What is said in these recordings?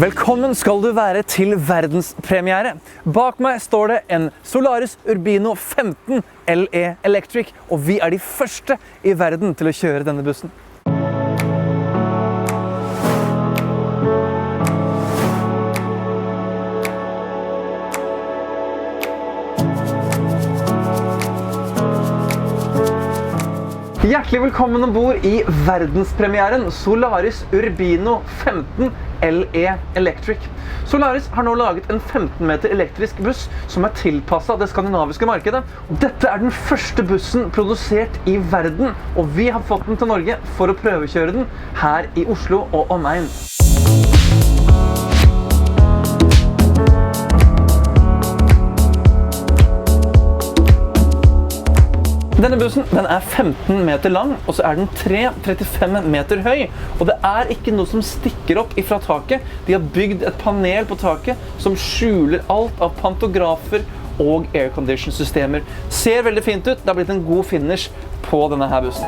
Velkommen skal du være til verdenspremiere. Bak meg står det en Solaris Urbino 15 LE Electric, og vi er de første i verden til å kjøre denne bussen. Hjertelig velkommen ombord i verdenspremieren Solaris Urbino 15 LE Electric. Solaris har nå laget en 15 meter elektrisk buss som er tilpasset det skandinaviske markedet. Dette er den første bussen produsert i verden, og vi har fått den til Norge for å prøvekjøre den her i Oslo og omegn. Denne bussen den er 15 meter lang, og så er den 35 meter høy. Og det er ikke noe som stikker opp ifra taket. De har bygd et panel på taket som skjuler alt av pantografer og aircondition-systemer. Ser veldig fint ut. Det har blitt en god finish på denne her bussen.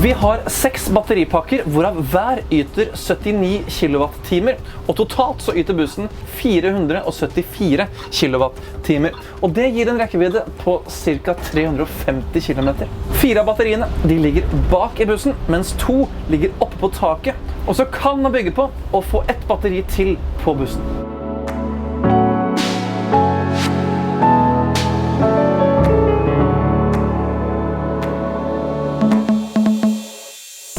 Vi har 6 batteripakker, hvorav hver yter 79 kWh, og totalt så yter bussen 474 kWh. Og det gir en rekkevidde på ca. 350 km. 4 av batteriene de ligger bak i bussen, mens 2 ligger oppe på taket. Og så kan man bygge på å få et batteri til på bussen.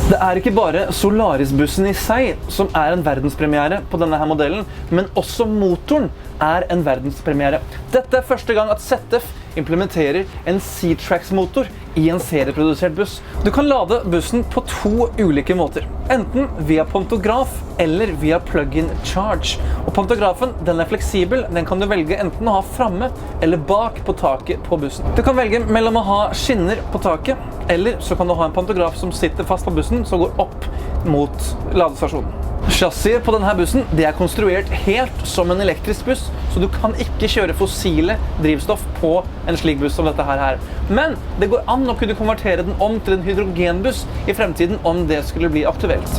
Det er ikke bare Solaris-bussen i seg som er en verdenspremiere på denne her modellen, men også motoren er en verdenspremiere. Dette er første gang at ZF implementerer en C-Trax-motor i en serieprodusert buss. Du kan lade bussen på 2 ulike måter. Enten via pantograf eller via plug-in charge. Og pantografen den er fleksibel, den kan du velge enten å ha framme eller bak på taket på bussen. Du kan velge mellom å ha skinner på taket, eller så kan du ha en pantograf som sitter fast på bussen, som går opp mot ladestasjonen. Chassiset på denne bussen det er konstruert helt som en elektrisk buss, så du kan ikke kjøre fossile drivstoff på en slik buss som dette her. Men det går an å kunne konvertere den om til en hydrogenbuss i fremtiden om det skulle bli aktuelt.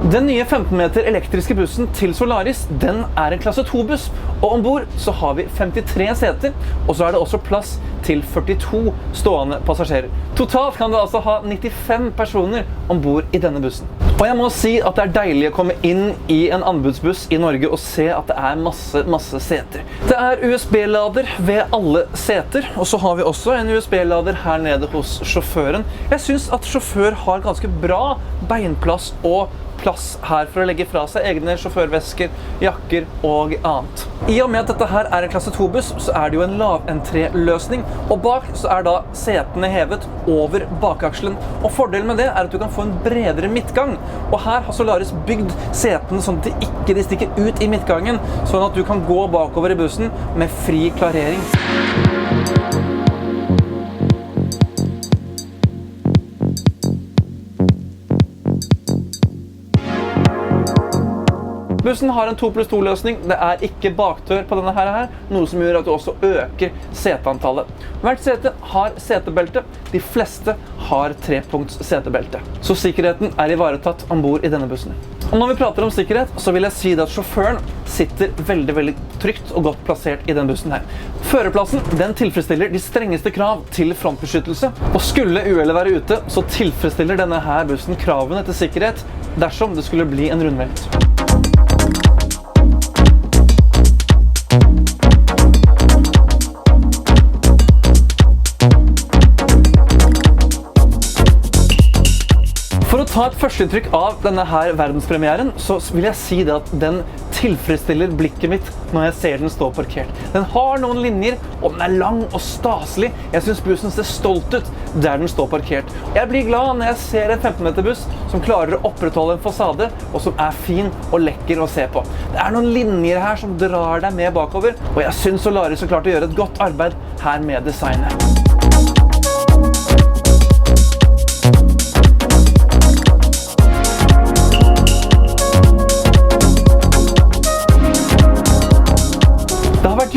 Den nye 15 meter elektriske bussen til Solaris, den er en klasse 2-buss, og ombord så har vi 53 seter, og så er det også plass til 42 stående passasjerer. Totalt kan du altså ha 95 personer ombord i denne bussen. Og jeg må si at det er deilig å komme inn i en anbudsbuss i Norge og se at det er masse seter. Det er USB-lader ved alle seter, og så har vi også en USB-lader her nede hos sjåføren. Jeg synes at sjåfør har ganske bra beinplass og plass her for å legge fra seg egne sjåførvesker, jakker og annet. I og med at dette her er en klasse 2-buss, så er det jo en laventré-løsning, og bak så er da setene hevet over bakakselen. Og fordelen med det er at du kan få en bredere midtgang, og her har Solaris bygd setene sånn at de ikke stikker ut i midtgangen, sånn at du kan gå bakover i bussen med fri klarering. Bussen har en 2+2-løsning. Det er ikke bakdør på denne her, noe som gjør at du også øker seteantallet. Hvert sete har setebelte. De fleste har 3-punkts setebelte. Så sikkerheten er ivaretatt ombord i denne bussen. Og når vi prater om sikkerhet, så vil jeg si at sjåføren sitter veldig trygt og godt plassert i denne bussen her. Førerplassen, den tilfredsstiller de strengeste krav til frontbeskyttelse. Og skulle uhellet være ute, så tilfredsstiller denne her bussen kravene til sikkerhet dersom det skulle bli en rundvelt. For å ta et førsteinntrykk av denne her verdenspremieren, så vil jeg si det at den tilfredsstiller blikket mitt når jeg ser den stå parkert. Den har noen linjer, og den er lang og staselig. Jeg synes bussen ser stolt ut der den står parkert. Jeg blir glad når jeg ser en 15 meter buss som klarer å opprettholde en fasade, og som er fin og lekker å se på. Det er noen linjer her som drar deg med bakover, og jeg synes Solaris har klart å gjøre et godt arbeid her med designet.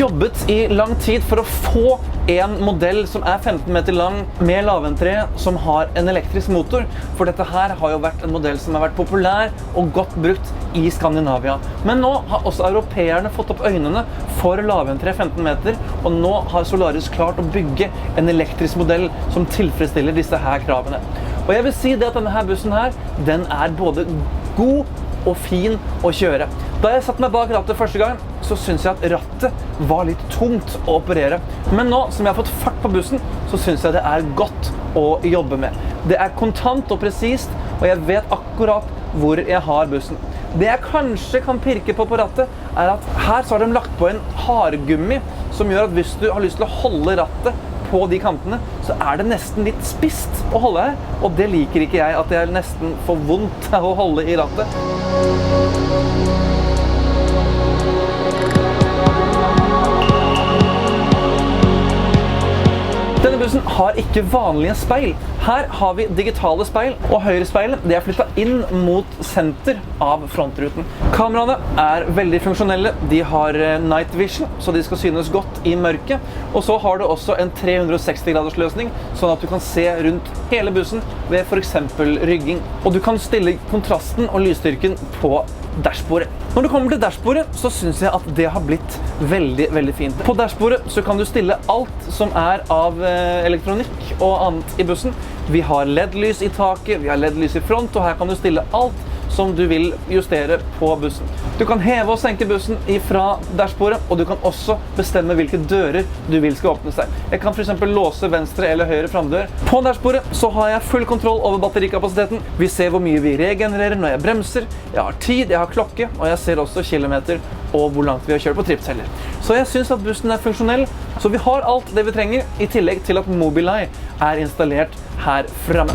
jobbet i lang tid for å få en modell som 15 meter lang med laventré som har en elektrisk motor, for dette her har jo vært en modell som har vært populær og godt brukt i Skandinavia. Men nå har også europeerne fått opp øynene for laventré 15 meter, og nå har Solaris klart å bygge en elektrisk modell som tilfredsstiller disse her kravene. Og jeg vil si det at denne her bussen her, den er både god og fin å kjøre. Da jeg satt meg bak rattet første gang, så synes jeg at rattet var litt tungt å operere. Men nå som jeg har fått fart på bussen, så synes jeg det er godt å jobbe med. Det er kontant og presist, og jeg vet akkurat hvor jeg har bussen. Det jeg kanskje kan pirke på rattet, er at her så har de lagt på en hardgummi, som gjør at hvis du har lyst til å holde rattet på de kantene, så er det nesten litt spist å holde her, og det liker ikke jeg, at jeg nesten får vondt av å holde i rattet. Denne bussen har ikke vanlige speil. Her har vi digitale speil, og høyrespeilet det er flyttet inn mot senter av frontruten. Kameraene er veldig funksjonelle. De har night vision, så de skal synes godt i mørket. Og så har du også en 360-graders løsning, sånn at du kan se rundt hele bussen ved for eksempel rygging. Og du kan stille kontrasten og lysstyrken på dashbordet. Når du kommer til dashbordet, så synes jeg at det har blitt veldig, veldig fint. På dashbordet så kan du stille alt som er av elektronikk og annet i bussen. Vi har LED-lys i taket, vi har LED-lys i front, og her kan du stille alt som du vil justere på bussen. Du kan heve og senke bussen fra dashbordet, og du kan også bestemme hvilke dører du vil skal åpne seg. Jeg kan for eksempel låse venstre eller høyre framdør. På dashbordet så har jeg full kontroll over batterikapasiteten. Vi ser hvor mye vi regenererer når jeg bremser. Jeg har tid, jeg har klokke, og jeg ser også kilometer og hvor langt vi har kjørt på trippteller. Så jeg synes at bussen er funksjonell, så vi har alt det vi trenger, i tillegg til at Mobileye er installert her fremme.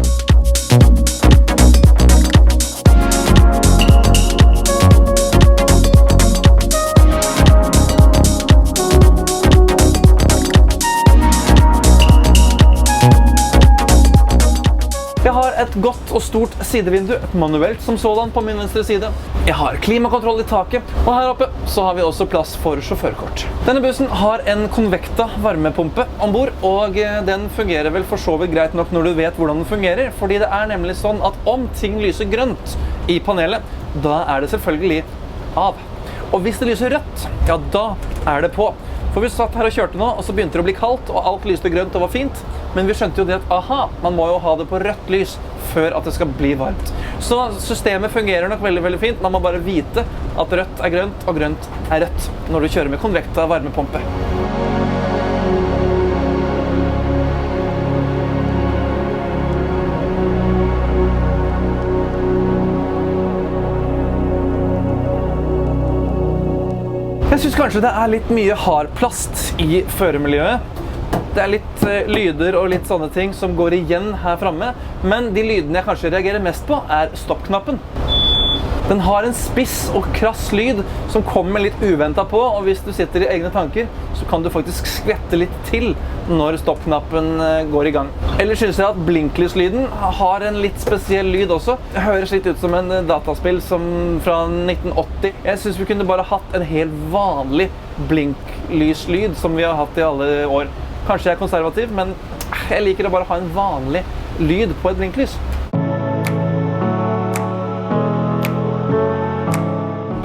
Jeg har et godt og stort sidevindu, et manuelt som sådan på min venstre side. Jeg har klimakontroll i taket, og her oppe så har vi også plass for sjåførkort. Denne bussen har en konvekta varmepumpe ombord, og den fungerer vel for så vidt greit nok når du vet hvordan den fungerer, fordi det er nemlig sånn at om ting lyser grønt i panelet, da er det selvfølgelig av. Og hvis det lyser rødt, ja da er det på. For vi satt her og kjørte nå, og så begynte det å bli kaldt, og alt lyste grønt og var fint. Men vi skjønte jo det at, aha, man må jo ha det på rødt lys før at det skal bli varmt. Så systemet fungerer nok veldig, veldig fint. Man må bare vite at rødt er grønt, og grønt er rødt når du kjører med konvekta varmepumpe. Jeg synes kanskje det er litt mye hard plast i førermiljøet. Det er litt lyder og litt sånne ting som går igjen her fremme, men de lydene jeg kanskje reagerer mest på er stoppknappen. Den har en spiss og krass lyd som kommer litt uventet på, og hvis du sitter i egne tanker, så kan du faktisk skvette litt til når stoppknappen går i gang. Ellers synes jeg at blinklyslyden har en litt spesiell lyd også. Det høres litt ut som en dataspill fra 1980. Jeg synes vi kunne bare hatt en helt vanlig blinklyslyd som vi har hatt i alle år. Kanskje jeg er konservativ, men jeg liker å bare ha en vanlig lyd på et blinklys.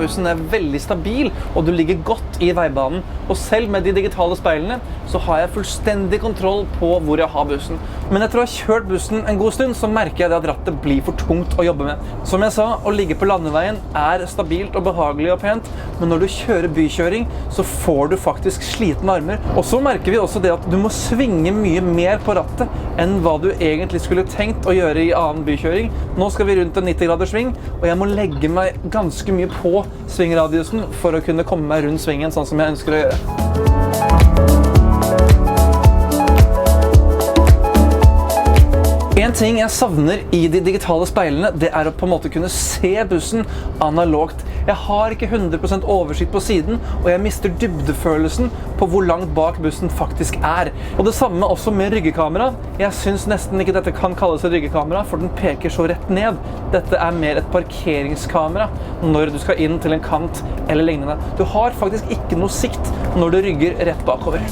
Bussen er veldig stabil, og du ligger godt i veibanen. Og selv med de digitale speilene, så har jeg fullstendig kontroll på hvor jeg har bussen. Men etter å ha kjørt bussen en god stund, så merker jeg at rattet blir for tungt å jobbe med. Som jeg sa, å ligge på landeveien er stabilt og behagelig og pent, men når du kjører bykjøring, så får du faktisk slitne armer. Og så merker vi også det at du må svinge mye mer på rattet enn hva du egentlig skulle tenkt å gjøre i annen bykjøring. Nå skal vi rundt en 90-graders sving, og jeg må legge meg ganske mye på svingradiusen for å kunne komme meg rundt svingen sånn som jeg ønsker å gjøre. En ting jeg savner i de digitale speilene, det er å på en måte kunne se bussen analogt. Jeg har ikke 100% oversikt på siden, og jeg mister dybdefølelsen på hvor langt bak bussen faktisk er. Og det samme også med ryggekamera. Jeg synes nesten ikke dette kan kalles et ryggekamera, for den peker så rett ned. Dette er mer et parkeringskamera når du skal inn til en kant eller lignende. Du har faktisk ikke noe sikt når du rygger rett bakover.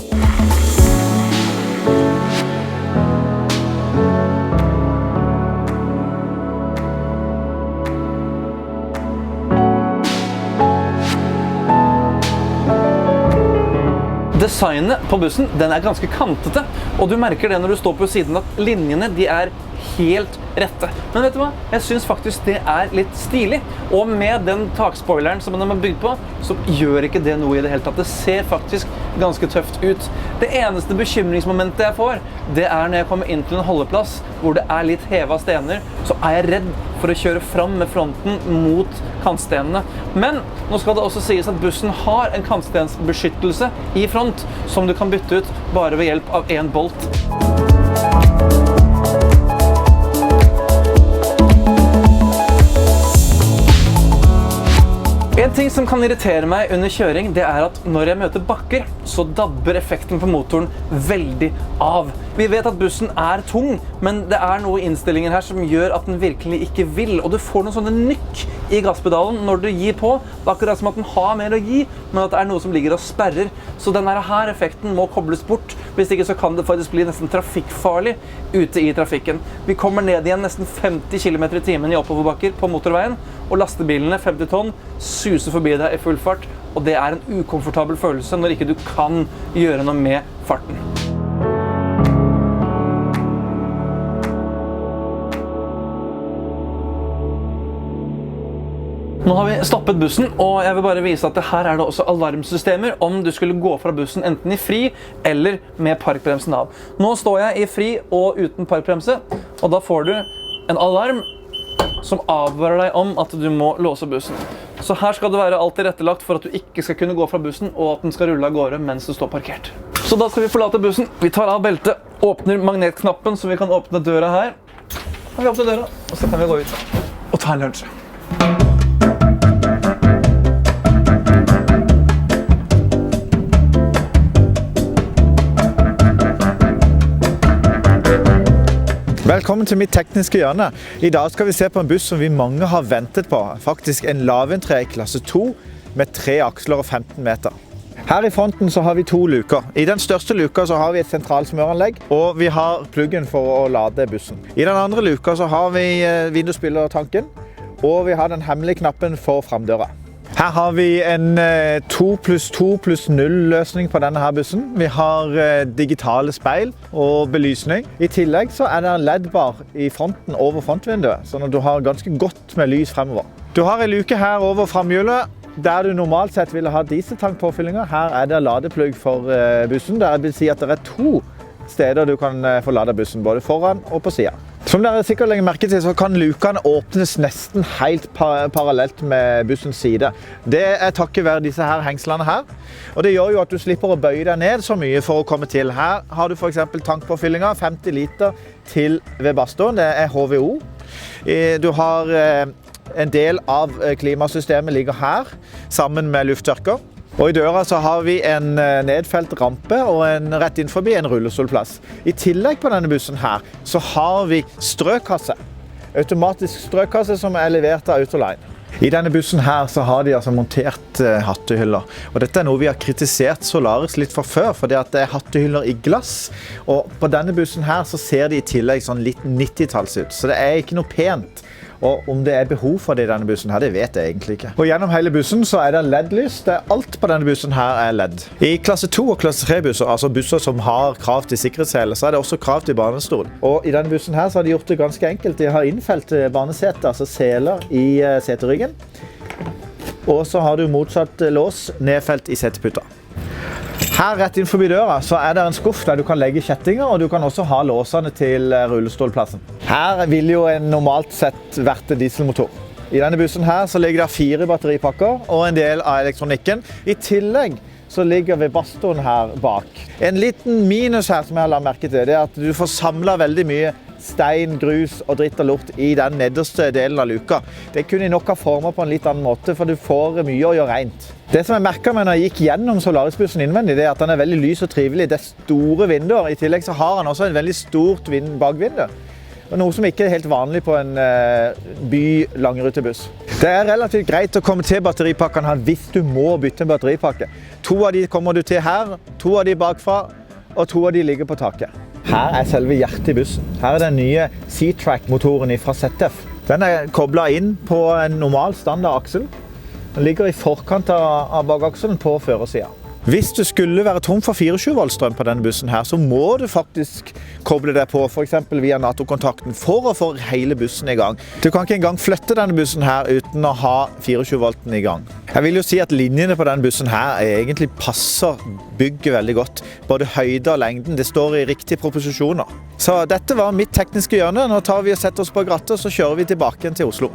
Designet på bussen, den er ganske kantete, og du merker det når du står på siden at linjene, de er helt rette. Men vet du hva? Jeg synes faktisk det er litt stilig, og med den takspoileren som den er bygd på, så gjør ikke det noe i det hele tatt. Det ser faktisk ganske tøft ut. Det eneste bekymringsmomentet jeg får, det er når jeg kommer inn til en holdeplass hvor det er litt hevet stener, så er jeg redd for å kjøre fram med fronten mot kantstenene. Men nå skal det også sies at bussen har en kantstensbeskyttelse i front som du kan bytte ut bare ved hjelp av en bolt. En ting som kan irritere meg under kjøring, det er at når jeg møter bakker, så dabber effekten på motoren veldig av. Vi vet at bussen er tung, men det er noe i innstillingen her som gjør at den virkelig ikke vil. Og du får noen sånne nykk i gasspedalen når du gir på. Det er akkurat som at den har mer å gi, men at det er noe som ligger og sperrer. Så denne her effekten må kobles bort. Hvis ikke så kan det faktisk bli nesten trafikkfarlig ute i trafikken. Vi kommer ned igjen nesten 50 km/t i oppoverbakker på motorveien, og lastebilene 50 tonn suser forbi deg i full fart, og det er en ukomfortabel følelse når ikke du kan gjøre noe med farten. Nå har vi stoppet bussen, og jeg vil bare vise at her er det også alarmsystemer om du skulle gå fra bussen enten i fri eller med parkbremsen av. Nå står jeg i fri og uten parkbremse, og da får du en alarm som advarer deg om at du må låse bussen. Så her skal det være alt tilrettelagt for at du ikke skal kunne gå fra bussen, og at den skal rulle av gårde mens du står parkert. Så da skal vi forlate bussen. Vi tar av beltet, åpner magnetknappen så vi kan åpne døra her. Og vi åpner døra, og så kan vi gå ut og ta en lunsj. Velkommen til mitt tekniske hjørne. I dag skal vi se på en buss som vi mange har ventet på. Faktisk en laventre i klasse 2 med 3 aksler og 15 meter. Her i fronten så har vi 2 luker. I den største luka så har vi et sentralsmøranlegg, og vi har pluggen for å lade bussen. I den andre luka så har vi vindusspillertanken, og vi har den hemmelige knappen for framdøra. Her har vi en 2+2+0 løsning på denne her bussen. Vi har digitale speil og belysning. I tillegg så er det LED-bar i fronten over frontvinduet, sånn at du har ganske godt med lys fremover. Du har en luke her over framhjulet, der du normalt sett ville ha dieseltankpåfyllinger. Her er det ladeplugg for bussen. Det vil si at det er 2 steder du kan få lade bussen, både foran og på siden. Som dere sikkert legger merke til, så kan lukene åpnes nesten helt parallelt med bussens side. Det er takket være disse her hengslene her. Og det gjør jo at du slipper å bøye deg ned så mye for å komme til. Her har du for eksempel tankpåfyllinger, 50 liter til ved Baston. Det er HVO. Du har en del av klimasystemet ligger her, sammen med lufttørker. Og i døra så har vi en nedfelt rampe og rett inn forbi en rullestolplass. I tillegg på denne bussen her så har vi strøkasse. Automatisk strøkasse som er levert av Autoline. I denne bussen her så har de altså montert hattehyller. Og dette er noe vi har kritisert Solaris litt for før, for det er hattehyller i glass. Og på denne bussen her så ser de i tillegg sånn litt 90-talls ut, så det er ikke noe pent. Og om det er behov for det i denne bussen her, det vet jeg egentlig ikke. Og gjennom hele bussen så er det LED-lys. Alt på denne bussen her er LED. I klasse 2 og klasse 3 busser, altså busser som har krav til sikkerhetssele, så er det også krav til barnestol. Og i denne bussen her så har de gjort det ganske enkelt. De har innfelt barneseter, altså seler i seteryggen. Og så har du motsatt lås nedfelt i seteputa. Her rett inn forbi døra så er det en skuff der du kan legge kjettinger, og du kan også ha låsene til rullestolplassen. Her vil jo en normalt sett vært dieselmotor. I denne bussen her så ligger det 4 batteripakker og en del av elektronikken. I tillegg så ligger ved Baston her bak. En liten minus her som jeg har lagt merke til, det er at du får samlet veldig mye stein, grus og dritt og lort i den nederste delen av luka. Det kunne jeg nok ha formet på en litt annen måte, for du får mye å gjøre rent. Det som jeg merket meg når jeg gikk gjennom Solaris-bussen innvendig, det er at den er veldig lys og trivelig. Det er store vinduer. I tillegg så har den også en veldig stort bakvindu. Noe som ikke er helt vanlig på en by-langrutebuss. Det er relativt greit å komme til batteripakkene her hvis du må bytte en batteripakke. 2 av de kommer du til her, 2 av de bakfra, og 2 av de ligger på taket. Her er selve hjertet i bussen. Her er den nye C-Track-motoren fra ZF. Den er koblet inn på en normal standard aksel. Den ligger i forkant av bakakselen på førersiden. Hvis du skulle være tom for 24 volt strøm på denne bussen her, så må du faktisk koble deg på, for eksempel via NATO-kontakten, for å få hele bussen i gang. Du kan ikke engang flytte denne bussen her uten å ha 24 volten i gang. Jeg vil jo si at linjene på denne bussen her egentlig passer bygget veldig godt. Både høyde og lengden, det står i riktige proposisjoner. Så dette var mitt tekniske hjørne. Nå tar vi og setter oss på grattet, så kjører vi tilbake igjen til Oslo.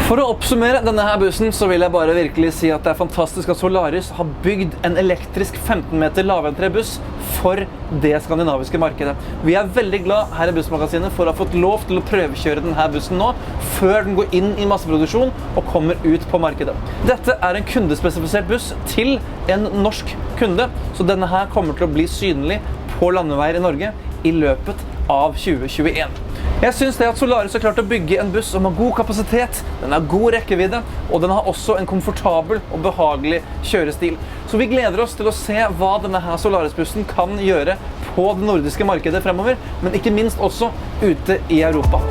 For å oppsummere denne her bussen, så vil jeg bare virkelig si at det er fantastisk at Solaris har bygd en elektrisk 15 meter laventré-buss for det skandinaviske markedet. Vi er veldig glad her i Bussmagasinet for å ha fått lov til å prøvekjøre denne bussen nå, før den går inn i masseproduksjon og kommer ut på markedet. Dette er en kundespesifisert buss til en norsk kunde, så denne her kommer til å bli synlig på landeveier i Norge i løpet av 2021. Jeg synes det at Solaris har klart å bygge en buss som har god kapasitet, den har god rekkevidde, og den har også en komfortabel og behagelig kjørestil. Så vi gleder oss til å se hva denne her Solaris-bussen kan gjøre på det nordiske markedet fremover, men ikke minst også ute i Europa.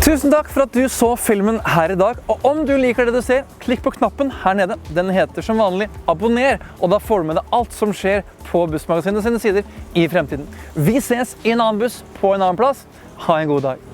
Tusen takk for at du så filmen her i dag, og om du liker det du ser, klikk på knappen her nede. Den heter som vanlig abonner, og da får du med deg alt som skjer på Bussmagasinet sine sider i fremtiden. Vi ses i en annen buss på en annen plass. Ha en god dag.